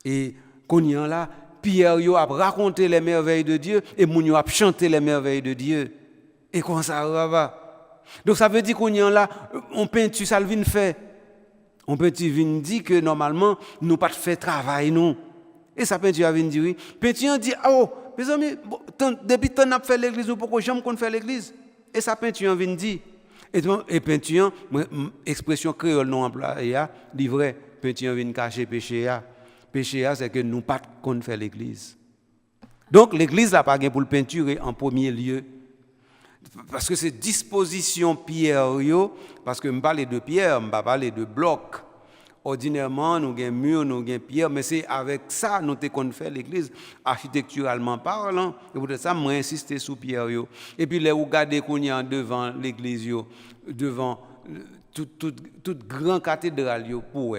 Et qu'on y a là, Pierre a raconté les merveilles de Dieu et moun a chanté les merveilles de Dieu. Et comme ça va. Donc ça veut dire qu'on y a là, on peinture ça vient fait. On peinture vient dit que normalement nous pas fait travail nous. Et ça peinture vient dire oui. Peinture dit oh mes amis, depuis qu'on a fait l'église, nous pourquoi jamais qu'on fait l'église. Et ça peinture vient dire. Et peinture, expression créole non employée, livré, peinture vient cacher péché. Péché, c'est que nous pas qu'on fait l'église. Donc l'église n'a pas pour le peinturer en premier lieu. Parce que c'est disposition pierre, parce que je parle de pierre, je ne parle pas de blocs. Ordinairement, nous avons mur, nous avons pierre, mais c'est avec ça nous qu'on fait l'église, architecturalement parlant. Et pour ça, je insiste sur pierre. Et puis, les regardez qu'on y a devant l'église, devant toute grande cathédrale, pour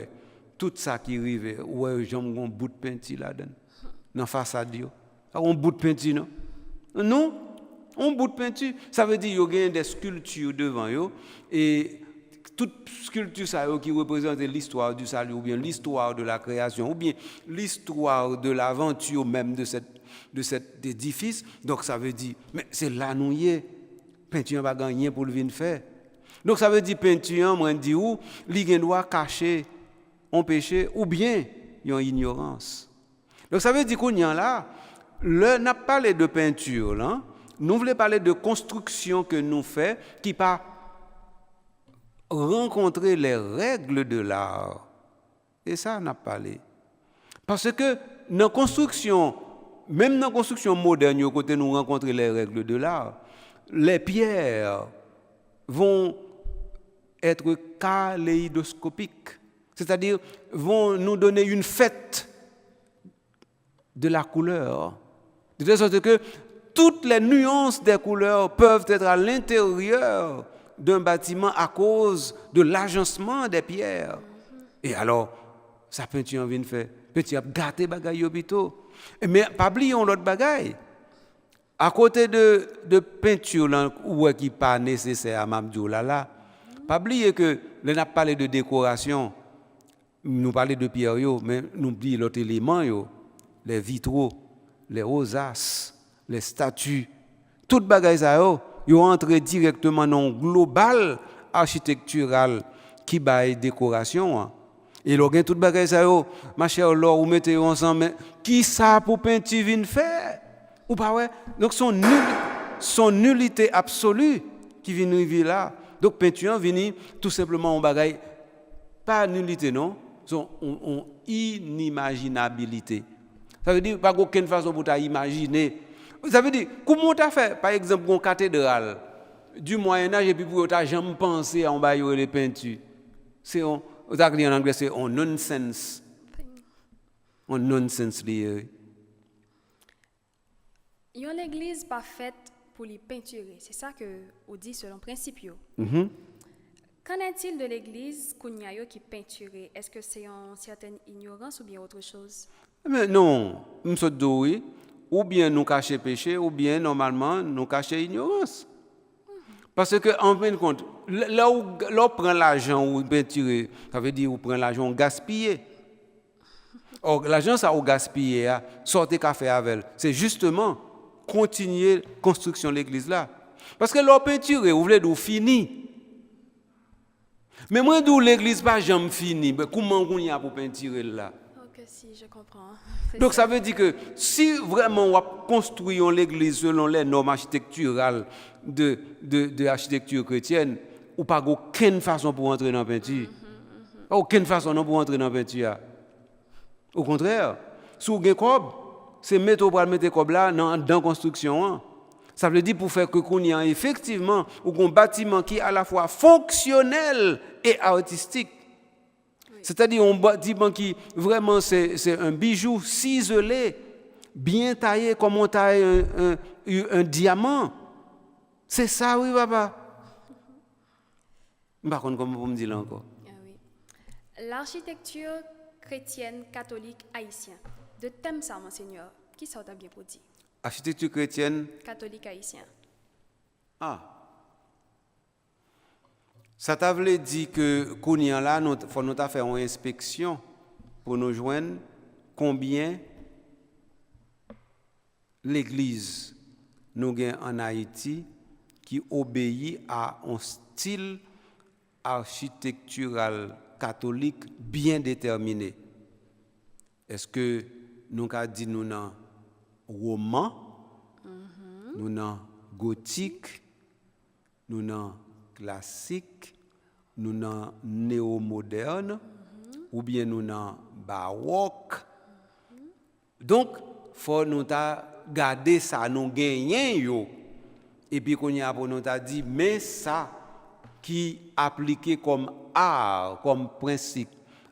tout ça qui arrive, ouais, j'ai un bout de peinture là-dedans, dans la façade. Un bout de peinture, non? Non, un bout de peinture. Ça veut dire qu'il y a des sculptures devant eux, et toute sculpture ça, qui représente l'histoire du salut, ou bien l'histoire de la création, ou bien l'histoire de l'aventure même de cet édifice. Donc ça veut dire, mais c'est là nous y est. Peinture n'a pas gagné pour le venir faire. Donc ça veut dire peinture, moi je dis où, il doit cacher un péché ou bien une ignorance. Donc ça veut dire qu'on y a là, n'a pas parlé de peinture là, nous voulons parler de construction que nous faisons qui pas rencontrer les règles de l'art. Et ça on a parlé. Parce que dans la construction, même dans la construction moderne, côté nous rencontrer les règles de l'art, les pierres vont être kaléidoscopiques. C'est-à-dire, vont nous donner une fête de la couleur. De telle sorte que toutes les nuances des couleurs peuvent être à l'intérieur d'un bâtiment à cause de l'agencement des pierres. Et alors, sa peinture vient faire. Peinture a gâté bagaille hôpitaux. Mais pas oublions l'autre bagaille. À côté de peinture là, où qui pas nécessaire à Mamdou là, pas oublier que l'on a parlé de décoration. Nous parlons de pierre, mais nous oublions l'autre élément, les vitraux, les rosaces, les statues, toutes les bagages, ils entrent directement dans le global architectural qui baille décoration. Et là, toutes les bagages, ma chère Laure, vous mettez ensemble, mais qui ça pour peinture vient faire? Ou pas, ouais? Donc, son nullité absolue qui vient arriver là. Donc, peinture vient tout simplement en bagaille, pas nullité, non? Son inimaginabilité. Ça veut dire pas aucune façon pour t'imaginer. Ça veut dire comment tu as fait par exemple une cathédrale du Moyen Âge et puis pour t'as jamais pensé à envahir les peintures. C'est en anglais c'est un nonsense. Un nonsense lié. Une église pas faite pour les peinturer. C'est ça que on dit selon principe. Qu'en est-il de l'église Kounyayo qui peinturée? Est-ce que c'est une certaine ignorance ou bien autre chose? Mais non, nous sommes oui. Ou bien nous cacher péché, ou bien normalement nous cacher ignorance. Parce que, en fin de compte, là où on prend l'argent ou peinture, ça veut dire on prend l'argent gaspillé. Or, l'argent, ça on gaspillé, sortez café avec elle. C'est justement continuer la construction de l'église là. Parce que leur peinture, vous voulez d'où fini. Mais moi, d'où l'église pas jamais fini, comment on y a pour peinturer là? Ok, si, je comprends. Donc ça veut dire que si vraiment on construit l'église selon les normes architecturales de l'architecture chrétienne, ou pas aucune façon pour entrer dans la peinture. Aucune façon non pour entrer dans la peinture. Au contraire, si vous avez un cob, c'est mettre pour mettre cob là dans la construction. Ça veut dire pour faire que qu'on y a effectivement un bâtiment qui est à la fois fonctionnel et artistique. C'est-à-dire un bâtiment qui vraiment c'est un bijou ciselé, bien taillé comme on taille un diamant. C'est ça, oui, papa. Par contre, comment vous me dites là encore? Ah oui. L'architecture chrétienne catholique haïtienne. De thème ça, monseigneur. Qui ça t'a bien pour dire? Architecture chrétienne Catholique haïtien. Ah. Ça t'a voulu dire que qu'on y a là, il faut nous faire une inspection pour nous joindre combien l'église nous gagne en Haïti qui obéit à un style architectural catholique bien déterminé. Est-ce que nous avons dit nous avons roman, nous avons gothique, nous avons classique, nous avons néo-moderne, ou bien nous avons baroque. Donc, il faut nous garder ça, nous gagnons. Et puis, qu'on y a pour nous dit, mais ça qui appliqué comme art, comme principe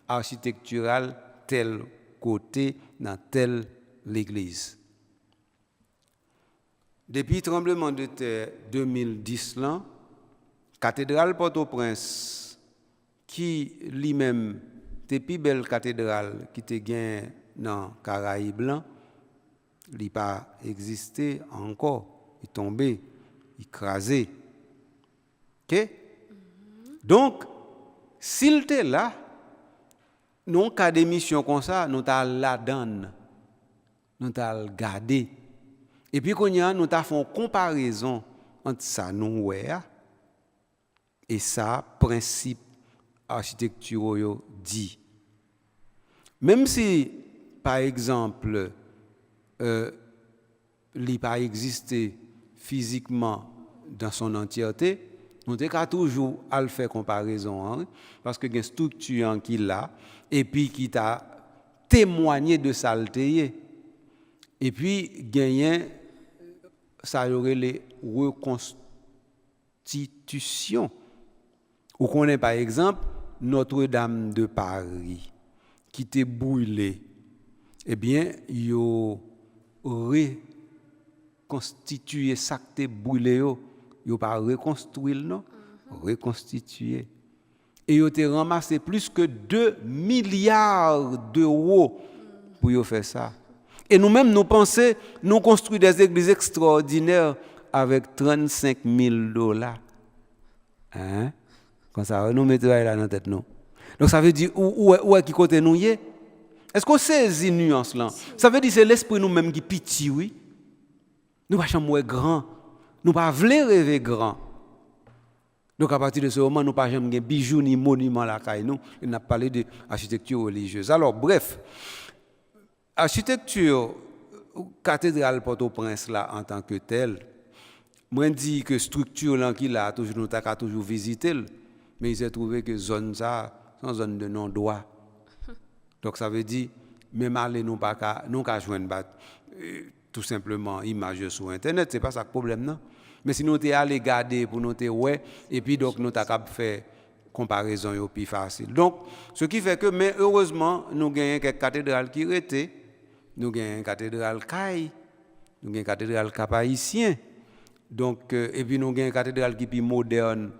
architectural, tel côté, dans telle l'église. Depuis le tremblement de terre 2010, là, cathédrale Port-au-Prince, qui lui-même était plus belle cathédrale qui était gagnée dans Caraïbes blanc, il n'a pas existé encore, il est tombé, écrasé. OK? Donc, s'il était là, nous cas d'émission comme ça, nous t'allons la donne, nous t'allons garder. Et puis qu'on y a, nous t'avons fait une comparaison entre ça nous ouais et ça principe architecturaux dit. Même si par exemple il n'a pas existé physiquement dans son entièreté, nous devons toujours à faire comparaison parce que il y a une structure qui l'a et puis qui t'a témoigné de saleté et puis gagner ça y aurait les reconstitutions. Ou connaît par exemple Notre-Dame de Paris qui était brûlée. Eh bien, il a reconstitué ça qui était brûlé, il n'a pas reconstruit non, reconstitué. Et il a ramassé plus que 2 milliards d'euros pour faire ça. Et nous-mêmes, nous pensons, nous construisons des églises extraordinaires avec 35 000 $. Hein? Comme ça, nous mettons là dans la tête, non? Donc ça veut dire, où est qui côté nous y est? Est-ce qu'on saisit une nuance là? Ça veut dire que c'est l'esprit nous-mêmes qui pitié, oui? Nous ne pouvons pas grand. Nous ne pouvons pas rêver grand. Donc à partir de ce moment, nous ne pouvons pas jamais bijoux ni monuments là, nous. On a parlé de architecture religieuse. Alors, bref. Architecture cathédrale Port-au-Prince là en tant que telle, moi dis que structure là qui là toujours nous t'a toujours visité, mais il s'est trouvé que zone ça sans zone de non droit. Donc ça veut dire même aller nous pas nous ka joindre tout simplement image sur internet, c'est pas ça le problème non. Mais si nous t'es aller garder pour nous t'es ouais et puis donc nous t'a faire comparaison yo plus facile. Donc ce qui fait que mais heureusement nous gagnons quelques cathédrales qui étaient. Nous avons une cathédrale Caille, nous avons une cathédrale Cap-Haïtien. Donc, et puis nous avons une cathédrale qui est plus moderne,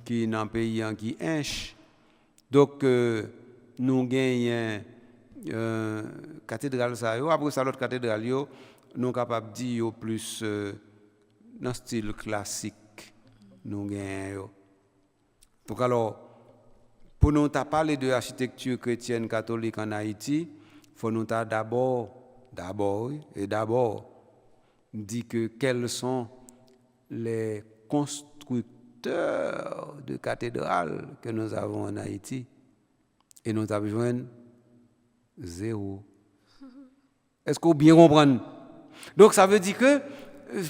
qui est dans un pays qui est inche. Donc, nous avons une cathédrale, après ça, l'autre cathédrale, nous sommes capables de dire plus dans le style classique. nous gagnons. Donc alors, pour nous parler de l'architecture chrétienne catholique en Haïti, il faut nous d'abord dire que quels sont les constructeurs de cathédrales que nous avons en Haïti. Et nous avons besoin zéro. Est-ce que vous bien comprenez? Donc ça veut dire que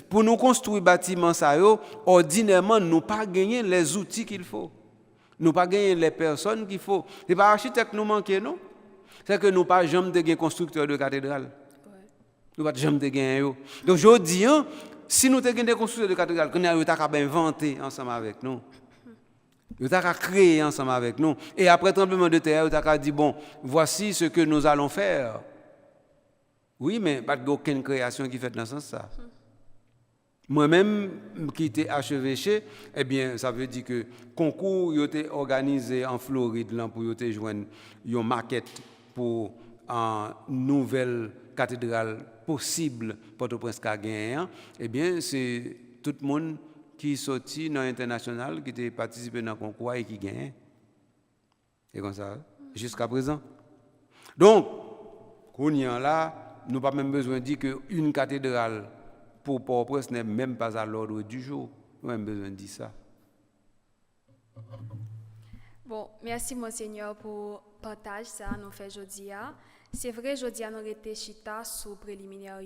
pour nous construire bâtiment ça ordinairement nous pas gagner les outils qu'il faut. Nous pas gagner les personnes qu'il faut. C'est pas architecte nous manquer non. C'est que nous pas jamais de constructeur de cathédrale. Nous pas jamais de gagner. Donc je dis si nous avons des constructeurs de cathédrale, nous avons inventé ensemble avec nous. Nous avons créé ensemble avec nous. Et après tremblement de terre, nous avons dit bon, voici ce que nous allons faire. Oui, mais pas aucune création qui fait dans ce sens. Moi-même, qui était archevêché, eh bien, ça veut dire que le concours a été organisé en Floride là, pour joindre une maquette pour une nouvelle cathédrale possible pour Port-au-Prince qu'a gagné. Eh bien, c'est tout le monde qui est sorti dans l'international, qui a participé dans le concours et qui gagne. Et comme ça, jusqu'à présent. Donc, on y est là. Nous n'avons pas même besoin de dire qu'une cathédrale pour Port-au-Prince n'est même pas à l'ordre du jour. Nous avons besoin de dire ça. Bon, merci Monseigneur pour le partage ça nous fait aujourd'hui. C'est vrai, aujourd'hui nous avons été chita sous préliminaire,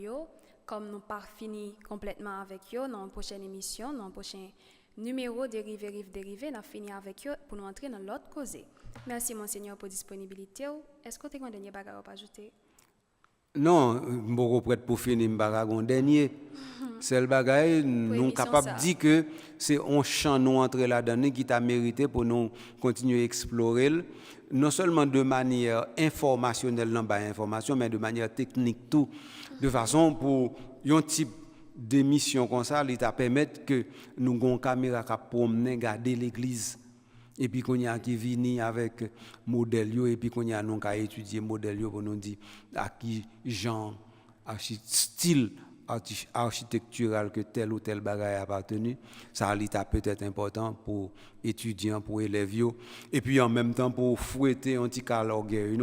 comme nous pas fini complètement avec eux dans la prochaine émission, dans le prochain numéro dérivé, nous avons fini avec eux pour nous entrer dans l'autre cause. Merci Monseigneur pour la disponibilité. Est-ce que tu as un dernier bagage à ajouter? Non, je suis prêt pour finir mon dernier. C'est le bagage, nous sommes capables de dire que c'est un champ nous entrer là-dedans qui t'a mérité pour nous continuer à explorer, non seulement de manière informationnelle, mais de manière technique tout, de façon pour un type d'émission comme ça, il t'a permettre que nous ayons une caméra qui promener, garder l'église. Et puis qu'on y a qui vient avec modèle et puis qu'on y a nous qu'à étudier modèle pour nous dire à qui genre style architectural que tel ou tel bagage appartenu, ça est peut-être important pour étudiants, pour élèves et puis en même temps pour fouetter un petit cas l'orgueil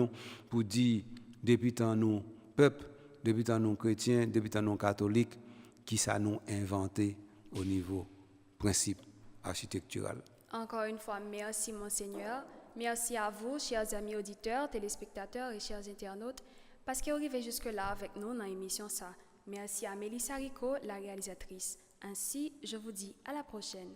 pour dire depuis tant nous peuple, depuis tant nous chrétiens, depuis tant nous catholiques qui ça nous inventé au niveau principe architectural. Encore une fois, merci Monseigneur. Merci à vous, chers amis auditeurs, téléspectateurs et chers internautes, parce que vous arrivez jusque-là avec nous dans l'émission ça. Merci à Mélissa Rico, la réalisatrice. Ainsi, je vous dis à la prochaine.